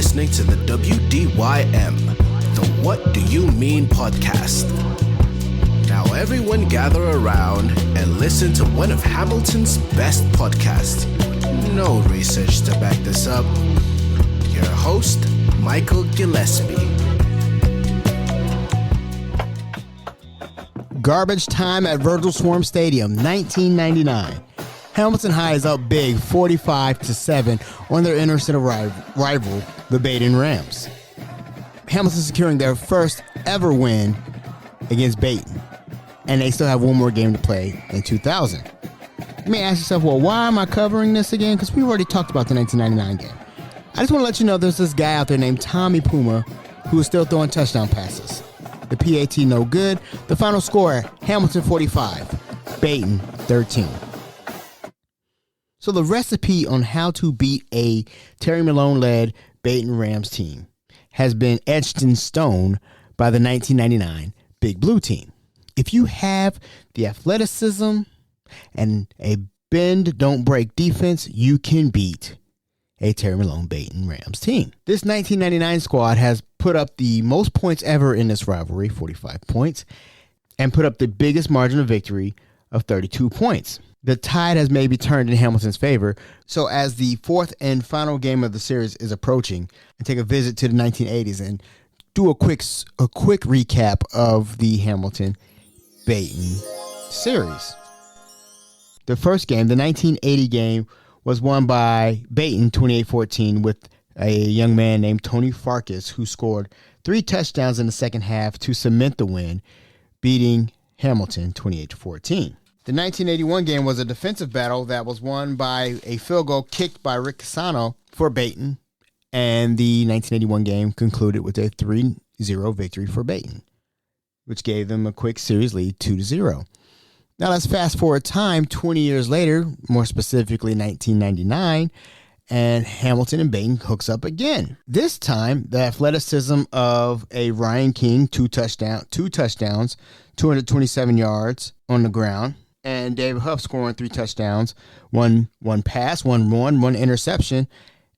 listening to the WDYM, the What Do You Mean podcast. Now everyone gather around and listen to one of Hamilton's best podcasts. No research to back this up. Your host, Michael Gillespie. Garbage time at Virgil Swarm Stadium, 1999. Hamilton High is up big, 45-7, on their inner-city rival, the Badin Rams. Hamilton securing their first ever win against Badin, and they still have one more game to play in 2000. You may ask yourself, well, why am I covering this again? Because we've already talked about the 1999 game. I just want to let you know there's this guy out there named Tommy Puma who is still throwing touchdown passes. The PAT no good. The final score, Hamilton 45, Badin 13. So the recipe on how to beat a Terry Malone-led Badin Rams team has been etched in stone by the 1999 Big Blue team. If you have the athleticism and a bend, don't break defense, you can beat a Terry Malone Badin Rams team. This 1999 squad has put up the most points ever in this rivalry, 45 points, and put up the biggest margin of victory of 32 points. The tide has maybe turned in Hamilton's favor. So as the fourth and final game of the series is approaching, and take a visit to the 1980s and do a quick recap of the Hamilton Badin series. The first game, the 1980 game, was won by Badin 28-14 with a young man named Tony Farkas, who scored 3 touchdowns in the second half to cement the win, beating Hamilton 28-14. The 1981 game was a defensive battle that was won by a field goal kicked by Rick Casano for Badin, and the 1981 game concluded with a 3-0 victory for Badin, which gave them a quick series lead 2-0. Now let's fast forward time 20 years later, more specifically 1999, and Hamilton and Badin hooks up again. This time, the athleticism of a Ryan King, two touchdowns, 227 yards on the ground, and David Huff scoring 3 touchdowns, one pass, one run, 1 interception,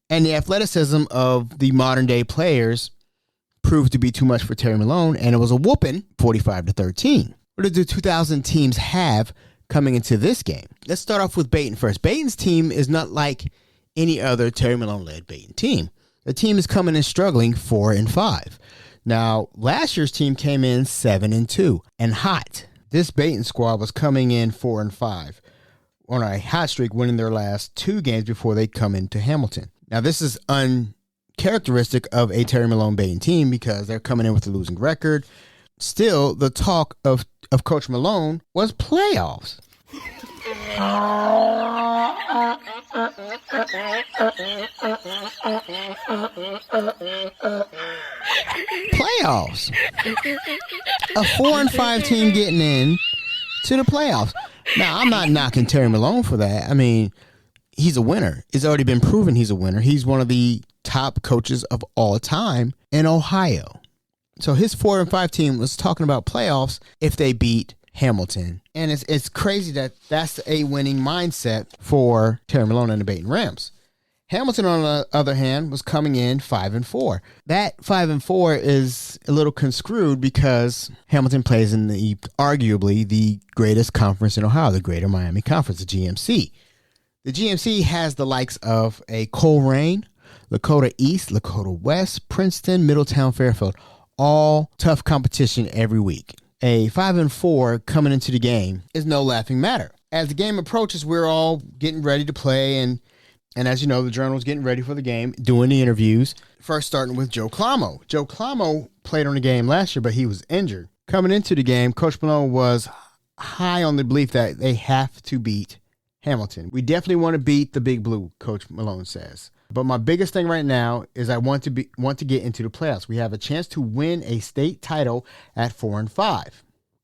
and the athleticism of the modern day players proved to be too much for Terry Malone, and it was a whooping 45-13. What did the 2000 teams have coming into this game? Let's start off with Badin first. Badin's team is not like any other Terry Malone-led Badin team. The team is coming in struggling 4-5. Now, last year's team came in 7-2 and hot. This Badin squad was coming in 4-5 on a hot streak, winning their last 2 games before they come into Hamilton. Now, this is uncharacteristic of a Terry Malone Badin team because they're coming in with a losing record. Still, the talk of Coach Malone was playoffs. Playoffs. A 4-5 team getting in to the playoffs. Now, I'm not knocking Terry Malone for that. I mean, he's a winner. It's already been proven he's a winner. He's one of the top coaches of all time in Ohio. So his 4-5 team was talking about playoffs if they beat Hamilton. And it's crazy that that's a winning mindset for Terry Malone and the Badin Rams. Hamilton, on the other hand, was coming in 5-4. That 5-4 is a little conscrewed because Hamilton plays in arguably the greatest conference in Ohio, the Greater Miami Conference, the GMC. The GMC has the likes of a Coleraine, Lakota East, Lakota West, Princeton, Middletown, Fairfield. All tough competition every week. A 5-4 coming into the game is no laughing matter. As the game approaches, we're all getting ready to play, and as you know, the Journal's getting ready for the game, doing the interviews. First starting with Joe Clamo. Joe Clamo played on the game last year, but he was injured. Coming into the game, Coach Malone was high on the belief that they have to beat Hamilton. We definitely want to beat the Big Blue, Coach Malone says. But my biggest thing right now is I want to get into the playoffs. We have a chance to win a state title at 4-5.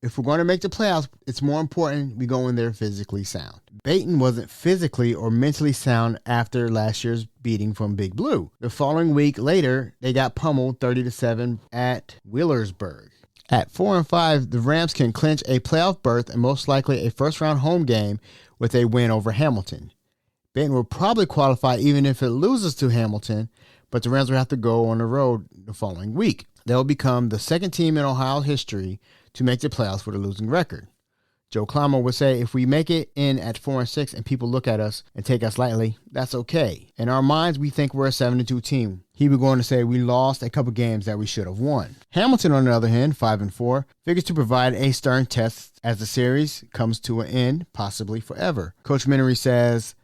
If we're going to make the playoffs, it's more important we go in there physically sound. Badin wasn't physically or mentally sound after last year's beating from Big Blue. The following week later, they got pummeled 30-7 at Wheelersburg. At 4-5, the Rams can clinch a playoff berth and most likely a first-round home game with a win over Hamilton. Badin will probably qualify even if it loses to Hamilton, but the Rams will have to go on the road the following week. They'll become the second team in Ohio history to make the playoffs with a losing record. Joe Klamo would say, if we make it in at 4-6 and people look at us and take us lightly, that's okay. In our minds, we think we're a 7-2 team. He would go on to say we lost a couple games that we should have won. Hamilton, on the other hand, 5-4, figures to provide a stern test as the series comes to an end, possibly forever. Coach Minery says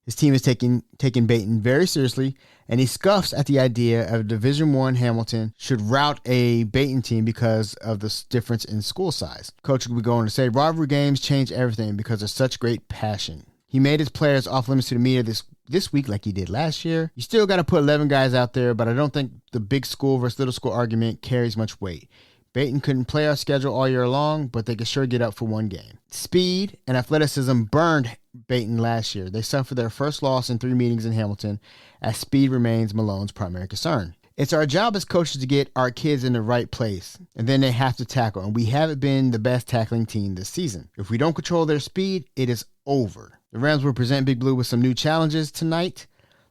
his team is taking Badin very seriously, and he scoffs at the idea of Division I Hamilton should rout a Badin team because of the difference in school size. Coach would go on to say rivalry games change everything because of such great passion. He made his players off limits to the media this week like he did last year. You still got to put 11 guys out there, but I don't think the big school versus little school argument carries much weight. Badin couldn't play our schedule all year long, but they could sure get up for one game. Speed and athleticism burned Badin last year. They suffered their first loss in 3 meetings in Hamilton, as speed remains Malone's primary concern. It's our job as coaches to get our kids in the right place, and then they have to tackle, and we haven't been the best tackling team this season. If we don't control their speed, it is over. The Rams will present Big Blue with some new challenges tonight.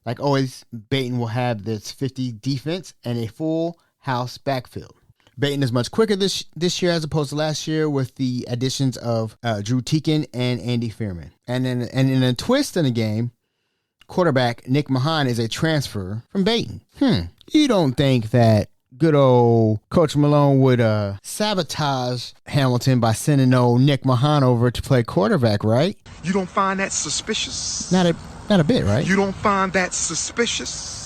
Like always, Badin will have this 50 defense and a full house backfield. Badin is much quicker this year as opposed to last year with the additions of Drew Teakin and Andy Fearman. And in a twist in the game, quarterback Nick Mahan is a transfer from Badin. You don't think that good old Coach Malone would sabotage Hamilton by sending old Nick Mahan over to play quarterback, right? You don't find that suspicious? Not a bit, right? You don't find that suspicious?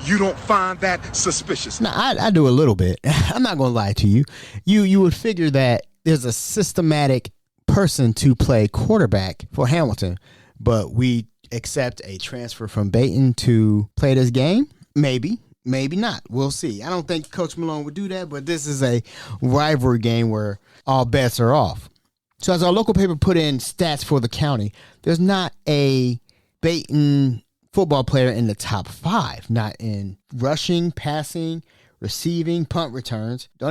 You don't find that suspicious? No, I do a little bit. I'm not going to lie to you. You would figure that there's a systematic person to play quarterback for Hamilton, but we accept a transfer from Badin to play this game? Maybe not. We'll see. I don't think Coach Malone would do that, but this is a rivalry game where all bets are off. So as our local paper put in stats for the county, there's not a Badin football player in the top 5, not in rushing, passing, receiving, punt returns. The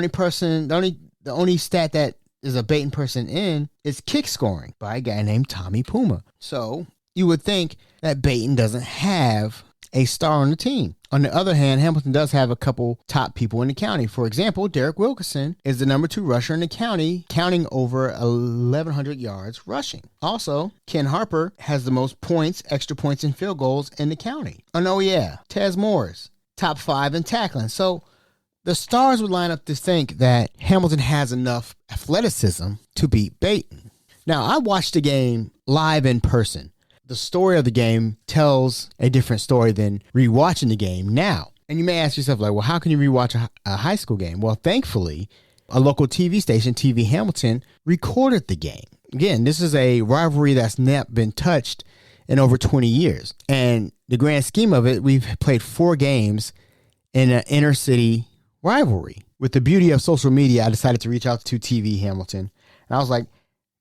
only stat that is a Badin person in is kick scoring by a guy named Tommy Puma. So you would think that Badin doesn't have a star on the team. On the other hand, Hamilton does have a couple top people in the county. For example, Derek Wilkerson is the number 2 rusher in the county, counting over 1,100 yards rushing. Also, Ken Harper has the most points, extra points, and field goals in the county. Oh, no, yeah. Tez Morris, top 5 in tackling. So the stars would line up to think that Hamilton has enough athleticism to beat Badin. Now, I watched the game live in person. The story of the game tells a different story than rewatching the game now. And you may ask yourself, like, well, how can you rewatch a high school game? Well, thankfully, a local TV station, TV Hamilton, recorded the game. Again, this is a rivalry that's not been touched in over 20 years. And the grand scheme of it, we've played 4 games in an inner city rivalry. With the beauty of social media, I decided to reach out to TV Hamilton. And I was like,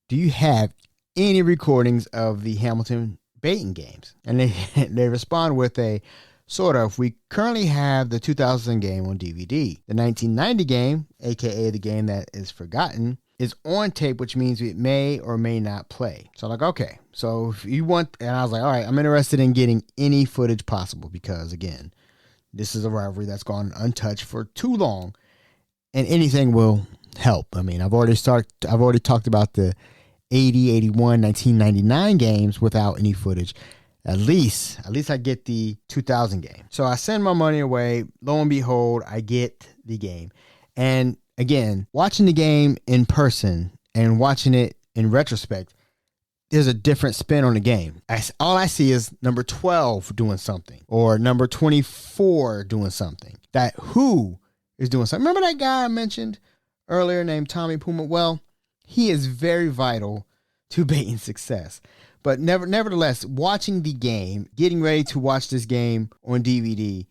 do you have any recordings of the Hamilton Badin games? And they respond with a sort of, we currently have the 2000 game on DVD. The 1990 game, aka the game that is forgotten, is on tape, which means it may or may not play. So I'm like, okay, so if you want, and I was like, all right, I'm interested in getting any footage possible because, again, this is a rivalry that's gone untouched for too long, and anything will help. I mean, I've already talked about the 80, 81, 1999 games without any footage. At least I get the 2000 game. So I send my money away. Lo and behold, I get the game. And again, watching the game in person and watching it in retrospect, there's a different spin on the game. All I see is number 12 doing something or number 24 doing something. That who is doing something. Remember that guy I mentioned earlier named Tommy Puma? Well, he is very vital to Badin's success. But nevertheless, watching the game, getting ready to watch this game on DVD,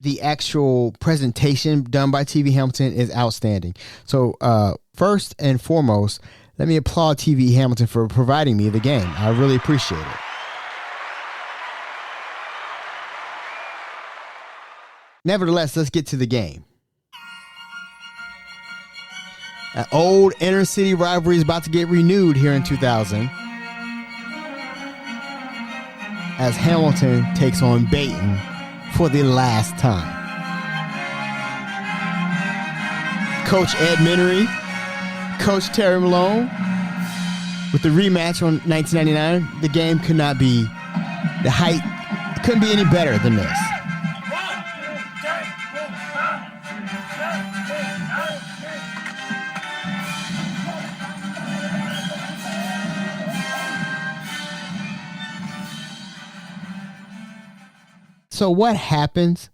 the actual presentation done by TV Hamilton is outstanding. So first and foremost, let me applaud TV Hamilton for providing me the game. I really appreciate it. Nevertheless, let's get to the game. An old inner city rivalry is about to get renewed here in 2000 as Hamilton takes on Badin for the last time. Coach Ed Minery, Coach Terry Malone, with the rematch on 1999, the game could not be, the height couldn't be any better than this. So what happens?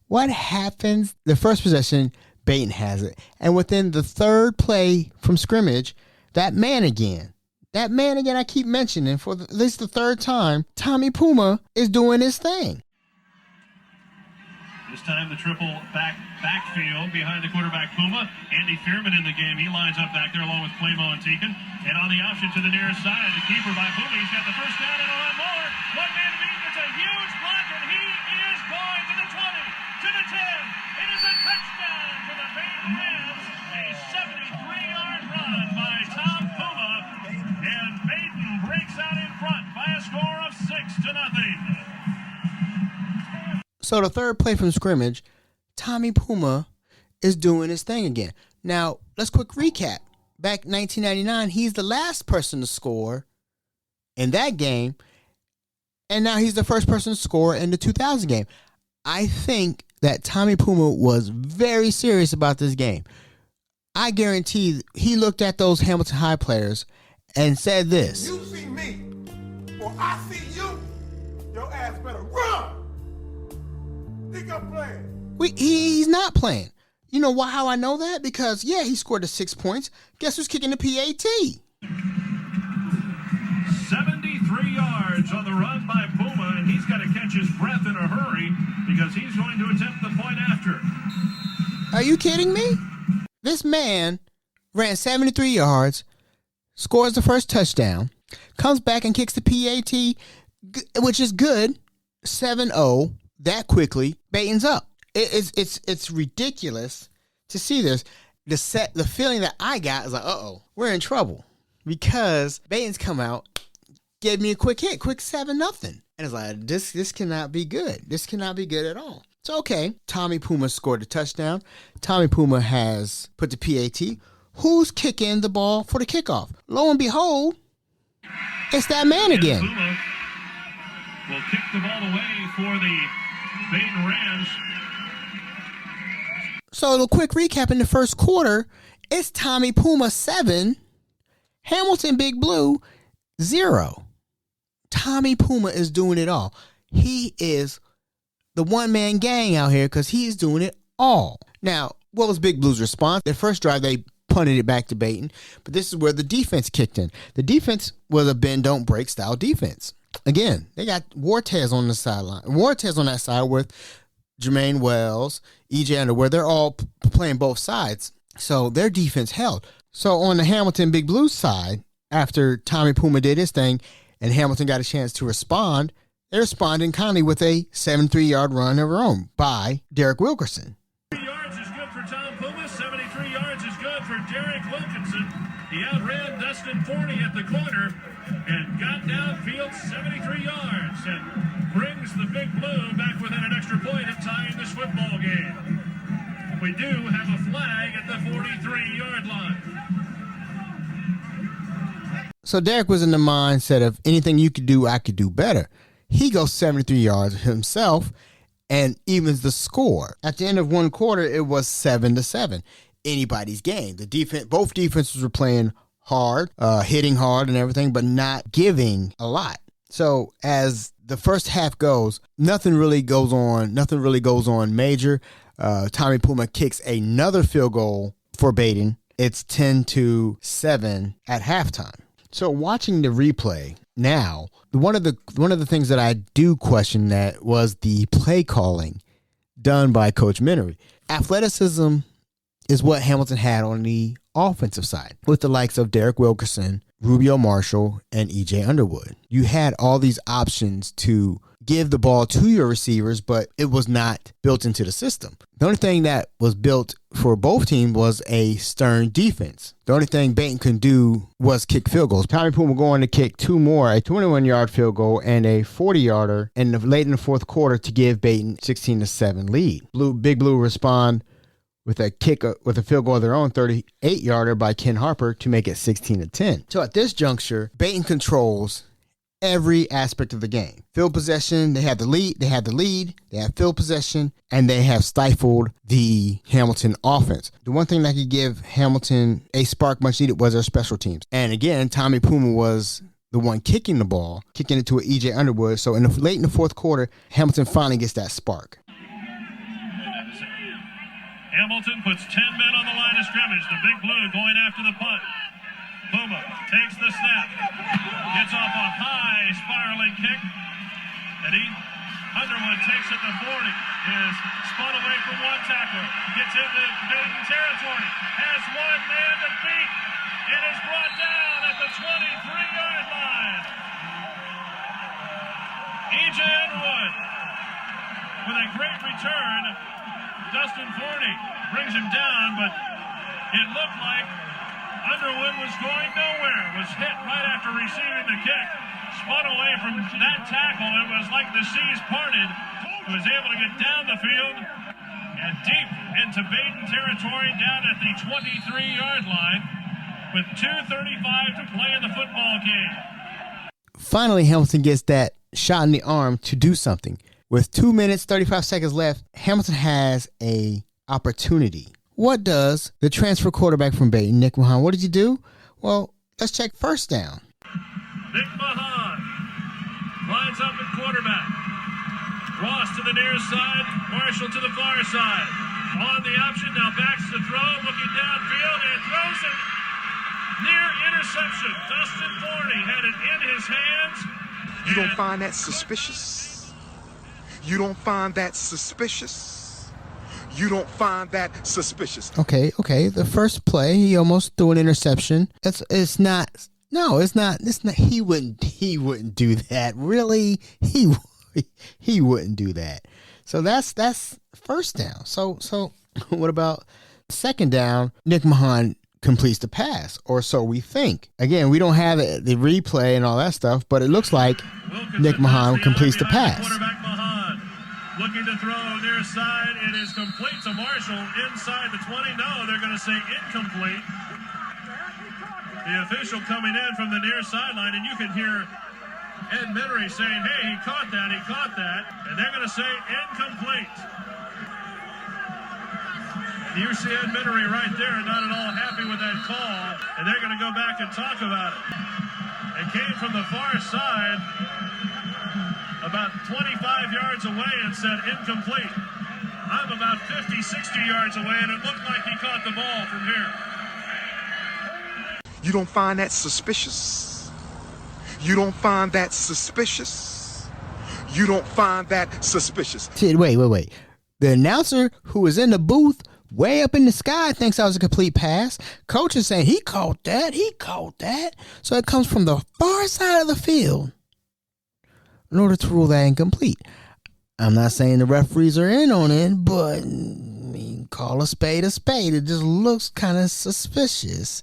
What happens? The first possession, Badin has it. And within the third play from scrimmage, that man again, I keep mentioning for at least the third time, Tommy Puma is doing his thing. This time the triple backfield behind the quarterback Puma. Andy Fearman in the game. He lines up back there along with Playmo and Teakin. And on the option to the near side, the keeper by Puma. He's got the first down and a lot more. One man to beat. It's a huge block, and he is going to the 20, to the 10. It is a touchdown for the Badin Rams. A 73-yard run by Tom Puma. And Badin breaks out in front by a score of 6-0. So the third play from scrimmage, Tommy Puma is doing his thing again. Now, let's quick recap. Back 1999, he's the last person to score in that game. And now he's the first person to score in the 2000 game. I think that Tommy Puma was very serious about this game. I guarantee he looked at those Hamilton High players and said this. You see me, or I see you, your ass better run. Think I'm playing. He's not playing. You know why? How I know that? Because, yeah, he scored the 6 points. Guess who's kicking the PAT? 73 yards on the run by Puma, and he's got to catch his breath in a hurry because he's going to attempt the point after. Are you kidding me? This man ran 73 yards, scores the first touchdown, comes back and kicks the PAT, which is good, 7-0, that quickly. Badin's up. It's ridiculous to see this. The feeling that I got is like, uh-oh, we're in trouble. Because Badin's come out, gave me a quick hit, quick 7-0. And it's like, this cannot be good. This cannot be good at all. So, okay, Tommy Puma scored a touchdown. Tommy Puma has put the PAT. Who's kicking the ball for the kickoff? Lo and behold, it's that man again. Puma will kick the ball away for the Badin Rams. So, the quick recap in the first quarter, it's Tommy Puma 7, Hamilton Big Blue 0. Tommy Puma is doing it all. He is the one-man gang out here because he's doing it all. Now, what was Big Blue's response? Their first drive, they punted it back to Badin, but this is where the defense kicked in. The defense was a bend-don't-break style defense. Again, they got Wartez on the sideline. Wartez on that side with Jermaine Wells, E.J. Underwood. They're all playing both sides, so their defense held. So on the Hamilton Big Blue side, after Tommy Puma did his thing and Hamilton got a chance to respond, they responded kindly with a 73-yard run of their own by Derek Wilkerson. 3 yards is good for Tom Puma. 73 yards is good for Derek Wilkinson. He outran Dustin Forney at the corner and got downfield 73 yards and brings the Big Blue back within an extra point of tying this football game. We do have a flag at the 43-yard line. So Derek was in the mindset of anything you could do, I could do better. He goes 73 yards himself and evens the score. At the end of one quarter, it was 7-7. Anybody's game. The defense, both defenses were playing hard, hitting hard and everything, but not giving a lot. So as the first half goes, nothing really goes on major. Tommy Puma kicks another field goal for Badin. It's 10-7 at halftime. So watching the replay now, one of the things that I do question that was the play calling done by Coach Minery. Athleticism is what Hamilton had on the offensive side with the likes of Derek Wilkerson, Rubio Marshall, and E.J. Underwood. You had all these options to give the ball to your receivers, but it was not built into the system. The only thing that was built for both teams was a stern defense. The only thing Badin could do was kick field goals. Tommy Puma going to kick two more, a 21-yard field goal and a 40-yarder late in the fourth quarter to give Badin 16-7 lead. Big Blue respond with a field goal of their own, 38-yarder by Ken Harper to make it 16-10. So at this juncture, Badin controls every aspect of the game. Field possession, they have the lead, they have field possession, and they have stifled the Hamilton offense. The one thing that could give Hamilton a spark much needed was their special teams. And again, Tommy Puma was the one kicking the ball, kicking it to an E.J. Underwood. So late in the fourth quarter, Hamilton finally gets that spark. Hamilton puts 10 men on the line of scrimmage. The Big Blue going after the punt. Puma takes the snap. Gets off a high spiraling kick. And Underwood takes it to 40. Is spun away from one tackler. Gets into Badin territory. Has one man to beat. It is brought down at the 23-yard line. E.J. Underwood with a great return. Dustin Forney brings him down, but it looked like Underwood was going nowhere. Was hit right after receiving the kick. Spun away from that tackle. It was like the seas parted. He was able to get down the field and deep into Badin territory down at the 23-yard line with 2:35 to play in the football game. Finally, Hamilton gets that shot in the arm to do something. With 2 minutes, 35 seconds left, Hamilton has a opportunity. What does the transfer quarterback from Badin, Nick Mahan, what did you do? Well, let's check first down. Nick Mahan lines up at quarterback. Ross to the near side, Marshall to the far side. On the option, now backs to throw, looking downfield, and throws it. Near interception. Dustin Forney had it in his hands. You don't find that suspicious? You don't find that suspicious? You don't find that suspicious? Okay. The first play, he almost threw an interception. It's not. He wouldn't do that. Really, he wouldn't do that. So that's first down. So what about second down? Nick Mahan completes the pass, or so we think. Again, we don't have the replay and all that stuff, but it looks like Nick Mahan completes the pass. Quarterback Mahan looking to throw near side. It is complete to Marshall inside the 20. No, they're going to say incomplete. The official coming in from the near sideline, and you can hear Ed Menery saying, hey, he caught that, and they're going to say incomplete. You see Ed Menery right there, not at all happy with that call, and they're going to go back and talk about it. It came from the far side, about 25 yards away, and said incomplete. I'm about 50, 60 yards away, and it looked like he caught the ball from here. You don't find that suspicious? You don't find that suspicious? You don't find that suspicious? Wait. The announcer who was in the booth way up in the sky thinks that was a complete pass. Coach is saying he caught that. So it comes from the far side of the field in order to rule that incomplete. I'm not saying the referees are in on it, but call a spade a spade. It just looks kind of suspicious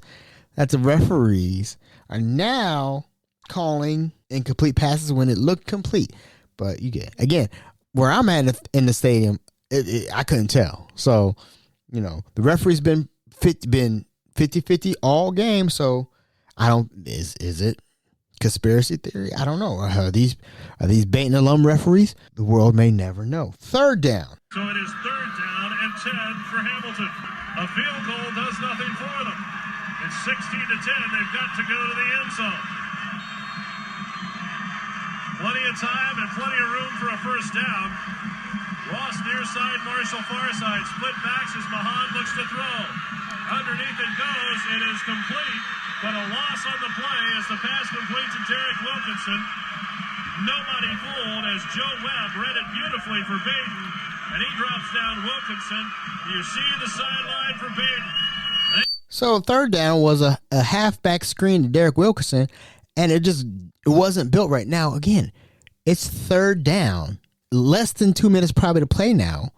that the referees are now calling incomplete passes when it looked complete. But you get, again, where I'm at in the stadium, I couldn't tell. So, the referee's been 50-50 all game. So is it conspiracy theory? I don't know. Are these Badin alum referees? The world may never know. Third down. So it is third down and 10 for Hamilton. A field goal does nothing for them. It's 16-10. They've got to go to the end zone. Plenty of time and plenty of room for a first down. Ross near side, Marshall far side. Split backs as Mahan looks to throw. Underneath it goes. It is complete, but a loss on the play as the pass completes to Derek Wilkinson. Nobody fooled as Joe Webb read it beautifully for Badin, and he drops down Wilkinson. You see the sideline for Badin. So third down was a halfback screen to Derek Wilkinson, and it wasn't built right. Now, again, It's third down, less than 2 minutes probably to play now,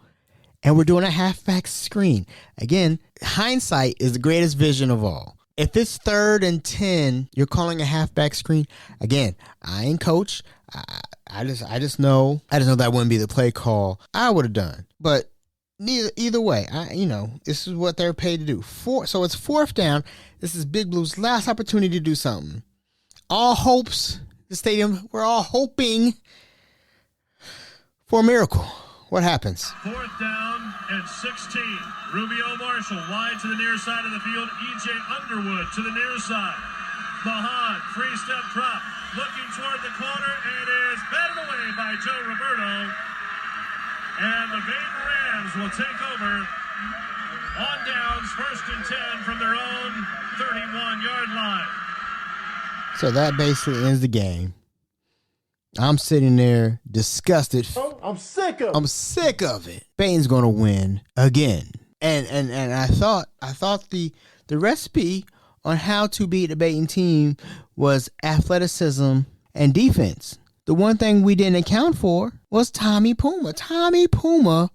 and we're doing a halfback screen. Again, hindsight is the greatest vision of all. If it's 3rd and 10, you're calling a halfback screen. Again, I ain't coach. I just know that wouldn't be the play call I would have done. But either way, this is what they're paid to do. So it's 4th down. This is Big Blue's last opportunity to do something. All hopes, the stadium, we're all hoping for a miracle. What happens? 4th down and 16. Rubio Marshall wide to the near side of the field. E.J. Underwood to the near side. Mahan, free step drop, looking toward the corner, and is batted away by Joe Roberto. And the Badin Rams will take over on downs, 1st and 10 from their own 31-yard line. So that basically ends the game. I'm sitting there disgusted. I'm sick of it. Badin's gonna win again. And I thought the recipe on how to beat a Badin team was athleticism and defense. The one thing we didn't account for was Tommy Puma. Tommy Puma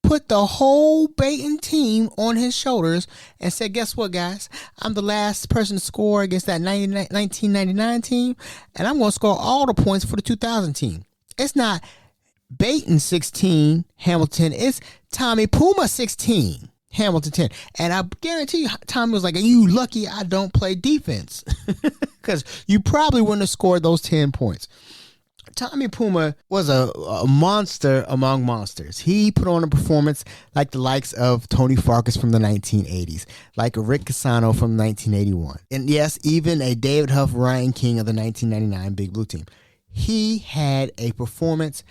put the whole Badin team on his shoulders and said, guess what, guys? I'm the last person to score against that 1999 team, and I'm going to score all the points for the 2000 team. It's not Badin 16, Hamilton. It's Tommy Puma 16, Hamilton 10. And I guarantee you, Tommy was like, are you lucky I don't play defense? Because you probably wouldn't have scored those 10 points. Tommy Puma was a monster among monsters. He put on a performance like the likes of Tony Farkas from the 1980s, like a Rick Cassano from 1981. And yes, even a David Huff, Ryan King of the 1999 Big Blue team. He had a performance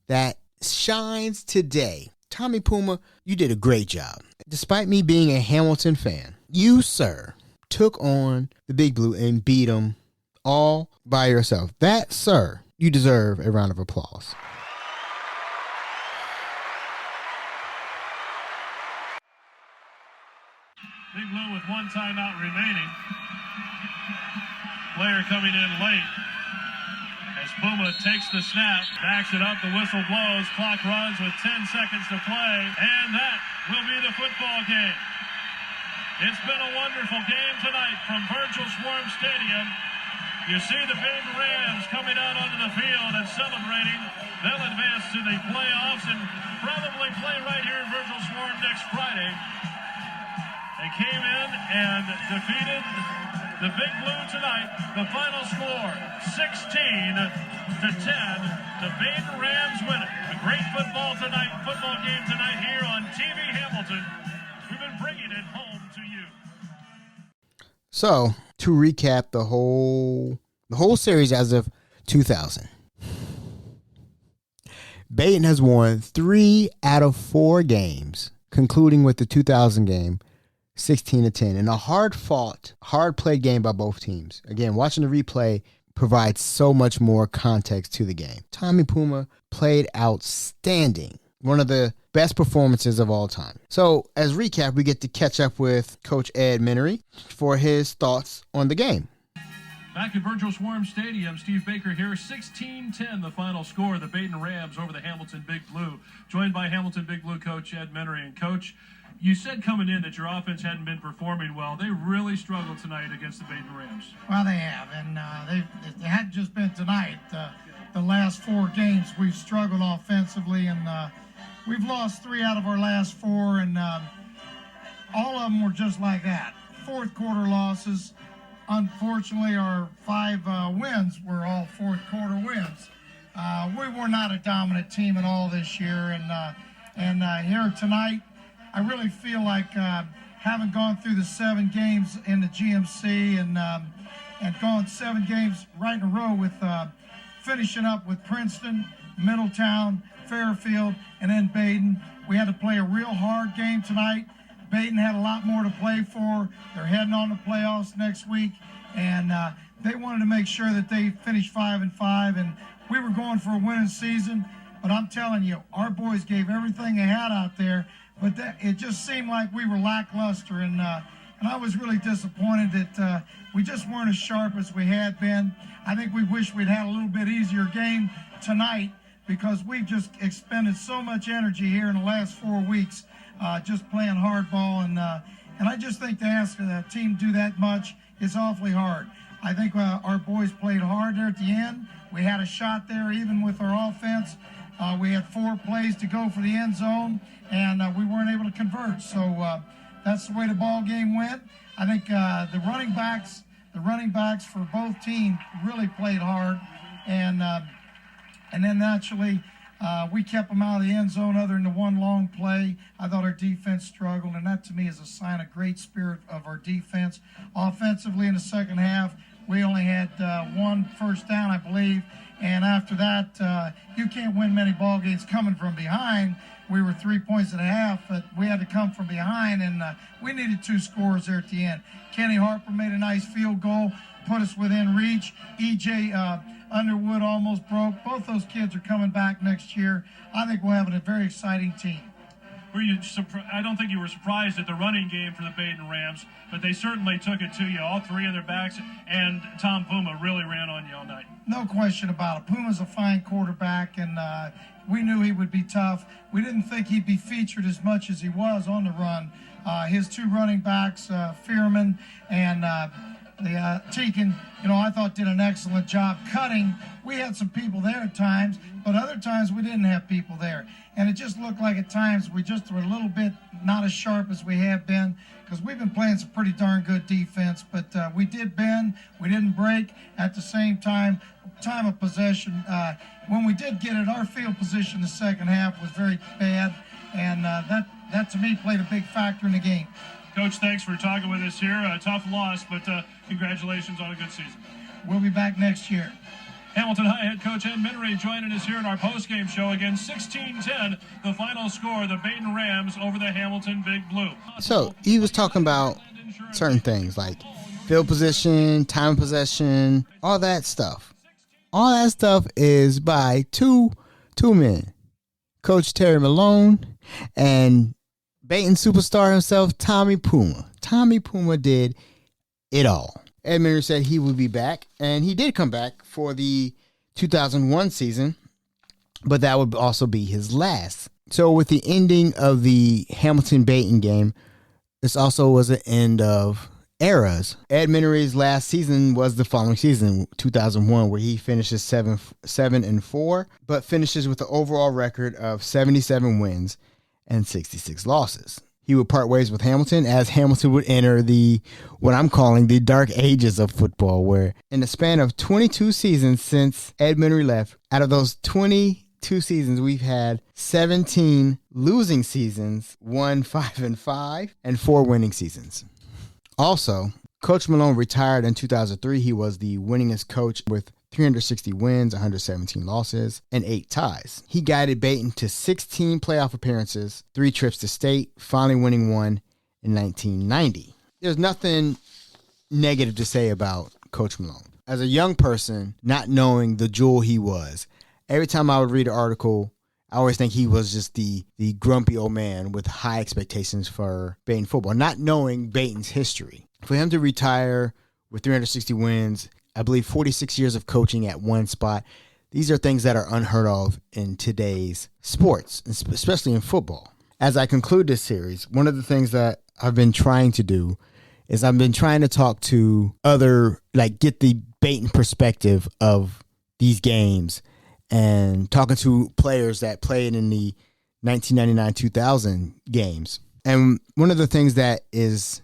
that shines today. Tommy Puma, you did a great job. Despite me being a Hamilton fan, you, sir, took on the Big Blue and beat them all by yourself. That, sir, you deserve a round of applause. Big Blue with 1 timeout remaining. Player coming in late. As Puma takes the snap, backs it up, the whistle blows, clock runs with 10 seconds to play, and that will be the football game. It's been a wonderful game tonight from Virgil Swarm Stadium. You see the Badin Rams coming out onto the field and celebrating. They'll advance to the playoffs and probably play right here in Virgil Swarm next Friday. They came in and defeated the Big Blue tonight. The final score, 16-10. The Badin Rams win it. A great football game tonight here on TV Hamilton. We've been bringing it home to you. So, to recap the whole series as of 2000. Badin has won 3 out of 4 games, concluding with the 2000 game, 16-10, in a hard-fought, hard-played game by both teams. Again, watching the replay provides so much more context to the game. Tommy Puma played outstanding. One of the best performances of all time. So, as recap, we get to catch up with Coach Ed Menery for his thoughts on the game. Back at Virgil Swarm Stadium, Steve Baker here, 16-10 the final score. The Badin Rams over the Hamilton Big Blue. Joined by Hamilton Big Blue coach Ed Menery. And Coach, you said coming in that your offense hadn't been performing well. They really struggled tonight against the Badin Rams. Well, they have, and it hadn't just been tonight. The last 4 games we've struggled offensively, and we've lost 3 out of our last 4, and all of them were just like that. 4th quarter losses. Unfortunately, our 5 wins were all 4th quarter wins. We were not a dominant team at all this year, and here tonight, I really feel like having gone through the 7 games in the GMC and gone 7 games right in a row with finishing up with Princeton, Middletown, Fairfield, and then Badin. We had to play a real hard game tonight. Badin had a lot more to play for. They're heading on to playoffs next week, and they wanted to make sure that they finished 5-5, and we were going for a winning season. But I'm telling you, our boys gave everything they had out there, but it just seemed like we were lackluster, and and I was really disappointed that we just weren't as sharp as we had been. I think we wish we'd had a little bit easier game tonight because we've just expended so much energy here in the last 4 weeks just playing hardball, and I just think to ask a team to do that much is awfully hard. I think our boys played hard there at the end. We had a shot there even with our offense. We had 4 plays to go for the end zone, and we weren't able to convert. So that's the way the ball game went. I think the running backs for both teams really played hard, and then naturally we kept them out of the end zone other than the one long play. I thought our defense struggled, and that to me is a sign of great spirit of our defense. Offensively in the second half, we only had 1 first down, I believe, and after that, you can't win many ball games coming from behind. We were 3 points and a half, but we had to come from behind, and we needed 2 scores there at the end. Kenny Harper made a nice field goal, put us within reach. E.J. Underwood almost broke. Both those kids are coming back next year. I think we'll have a very exciting team. Were you I don't think you were surprised at the running game for the Badin Rams, but they certainly took it to you. All 3 of their backs, and Tom Puma really ran on you all night. No question about it. Puma's a fine quarterback, and we knew he would be tough. We didn't think he'd be featured as much as he was on the run. His 2 running backs, Fearman and Teakin, I thought did an excellent job cutting. We had some people there at times, but other times we didn't have people there. And it just looked like at times we just were a little bit not as sharp as we have been, because we've been playing some pretty darn good defense, but we did bend, we didn't break. At the same time of possession, when we did get it, our field position in the second half was very bad, and that to me played a big factor in the game. Coach, thanks for talking with us here. A tough loss, but congratulations on a good season. We'll be back next year. Hamilton High head coach Ed Minery joining us here in our post-game show. Again, 16-10, the final score, the Badin Rams over the Hamilton Big Blue. So he was talking about certain things like field position, time of possession, all that stuff. All that stuff is by two men, Coach Terry Malone and Badin superstar himself, Tommy Puma. Tommy Puma did it all. Ed Minery said he would be back, and he did come back for the 2001 season, but that would also be his last. So with the ending of the Hamilton-Badin game, this also was an end of eras. Ed Minery's last season was the following season, 2001, where he finishes 7-4, but finishes with an overall record of 77 wins and 66 losses. He would part ways with Hamilton as Hamilton would enter what I'm calling the dark ages of football, where in the span of 22 seasons since Ed Minery left, out of those 22 seasons, we've had 17 losing seasons, 1 5-5, and 4 winning seasons. Also, Coach Malone retired in 2003. He was the winningest coach with 360 wins, 117 losses, and 8 ties. He guided Badin to 16 playoff appearances, 3 trips to state, finally winning one in 1990. There's nothing negative to say about Coach Malone. As a young person, not knowing the jewel he was, every time I would read an article, I always think he was just the grumpy old man with high expectations for Badin football, not knowing Badin's history. For him to retire with 360 wins, I believe 46 years of coaching at one spot, these are things that are unheard of in today's sports, especially in football. As I conclude this series, one of the things that I've been trying to do is I've been trying to talk to get the Badin perspective of these games, and talking to players that played in the 1999-2000 games. And one of the things that is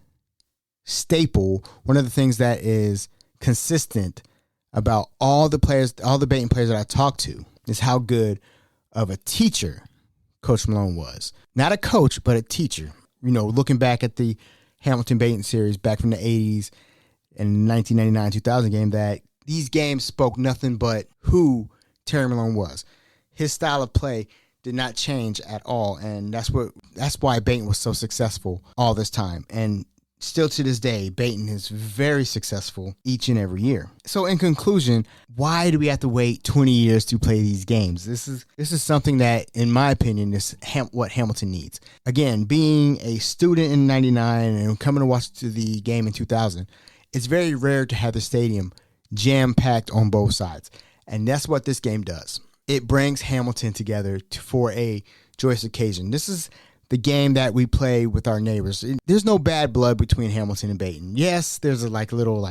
staple, one of the things that is consistent about all the Badin players that I talked to is how good of a teacher Coach Malone was. Not a coach, but a teacher. Looking back at the Hamilton-Badin series back from the 80s and 1999-2000 game, that these games spoke nothing but who Terry Malone was. His style of play did not change at all, and that's why Badin was so successful all this time. And still to this day, Badin is very successful each and every year. So in conclusion, why do we have to wait 20 years to play these games? This is something that, in my opinion, is what Hamilton needs. Again, being a student in 99 and coming to watch the game in 2000, it's very rare to have the stadium jam-packed on both sides. And that's what this game does. It brings Hamilton together for a joyous occasion. This is the game that we play with our neighbors. There's no bad blood between Hamilton and Badin. Yes, there's a little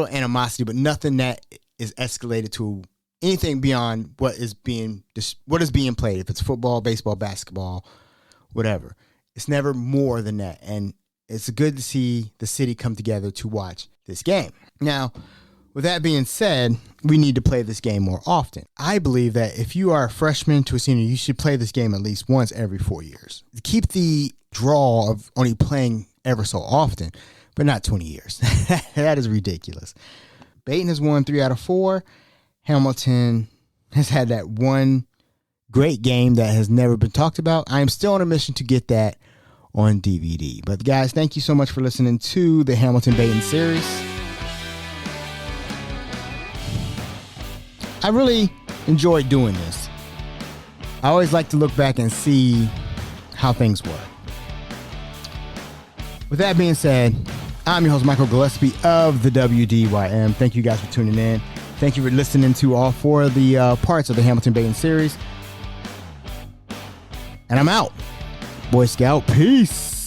animosity, but nothing that is escalated to anything beyond what is being played. If it's football, baseball, basketball, whatever, it's never more than that. And it's good to see the city come together to watch this game. Now, with that being said, we need to play this game more often. I believe that if you are a freshman to a senior, you should play this game at least once every 4 years. Keep the draw of only playing ever so often, but not 20 years. That is ridiculous. Badin has won 3 out of 4. Hamilton has had that one great game that has never been talked about. I am still on a mission to get that on DVD. But guys, thank you so much for listening to the Hamilton Badin series. I really enjoyed doing this. I always like to look back and see how things were. With that being said, I'm your host, Michael Gillespie of the WDYM. Thank you guys for tuning in. Thank you for listening to all 4 of the parts of the Hamilton Badin series. And I'm out. Boy Scout, peace.